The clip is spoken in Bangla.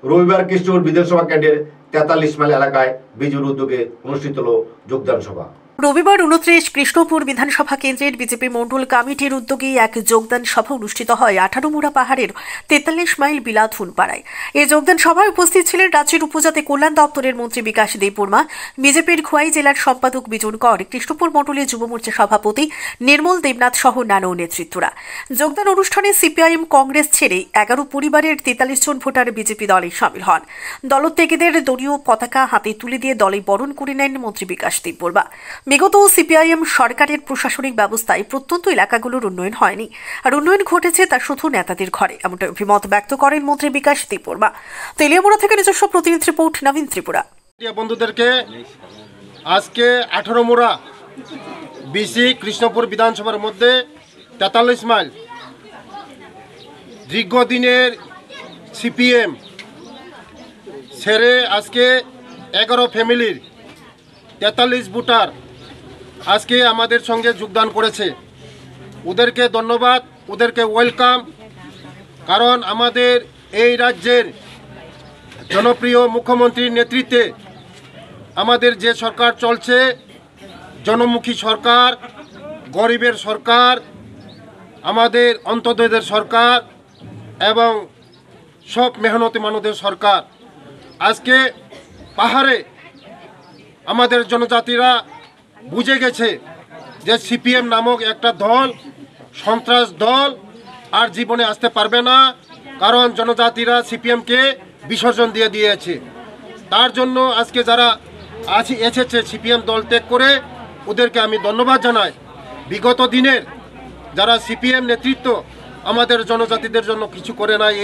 রবিবার কৃষ্ণপুর বিধানসভা কেন্দ্রের 43 মাইল এলাকায় বিজেপির উদ্যোগে অনুষ্ঠিত হল যোগদান সভা। রবিবার 29 কৃষ্ণপুর বিধানসভা কেন্দ্রের বিজেপি মণ্ডল কমিটির উদ্যোগে এক যোগদান সভা অনুষ্ঠিত হয় 18 পাহাড়ের 43 মাইল বিলাথুন পাড়ায়। এই যোগদান সভায় উপস্থিত ছিলেন রাজ্যের উপজাতি কল্যাণ দপ্তরের মন্ত্রী বিকাশ দেববর্মা, বিজেপির খোয়াই জেলার সম্পাদক বিজন কর, কৃষ্ণপুর মণ্ডলের যুব মোর্চা সভাপতি নির্মল দেবনাথ সহ নানা নেতৃত্বরা। যোগদান অনুষ্ঠানে সিপিআইএম কংগ্রেস ছেড়ে 11 পরিবারের 43 জন ভোটার বিজেপি দলে সামিল হন। দলত্যাগীদের দলীয় পতাকা হাতে তুলে দিয়ে দলে বরণ করে নেন মন্ত্রী বিকাশ দেববর্মা। বিগত সিপিআইএম সরকারের প্রশাসনিক ব্যবস্থায় প্রত্যন্ত এলাকাগুলোর উন্নয়ন হয়নি, আর উন্নয়ন ঘটেছে তা শুধু নেতাদের ঘরে, এমনটা অভিমত ব্যক্ত করেন মন্ত্রী বিকাশ দেববর্মা। তেলিয়ামুড়া থেকে নিজস্ব প্রতিনিধি রিপোর্ট, নবীন ত্রিপুরা। বন্ধুদেরকে আজকে 18 মোড়া বিসি কৃষ্ণপুর বিধানসভার মধ্যে 43 মাইল দীর্ঘদিনের সিপিএম ছেড়ে আজকে 11 ফ্যামিলির 43 ভোটার আজকে আমাদের সঙ্গে যোগদান করেছে। ওদেরকে ধন্যবাদ, ওদেরকে ওয়েলকাম। কারণ আমাদের এই রাজ্যের জনপ্রিয় মুখ্যমন্ত্রীর নেতৃত্বে আমাদের যে সরকার চলছে, জনমুখী সরকার, গরিবের সরকার, আমাদের অন্তদয়দের সরকার এবং সব মেহনতি মানুষদের সরকার। আজকে পাহাড়ে আমাদের জনজাতিরা বুঝে গেছে যে সিপিএম নামক একটা দল সন্ত্রাস দল আর জীবনে আসতে পারবে না, কারণ জনজাতিরা সিপিএমকে বিসর্জন দিয়ে দিয়েছে। তার জন্য আজকে যারা এসেছে সিপিএম দল ত্যাগ করে, ওদেরকে আমি ধন্যবাদ জানাই। বিগত দিনের যারা সিপিএম নেতৃত্ব আমাদের জনজাতিদের জন্য কিছু করে নাই,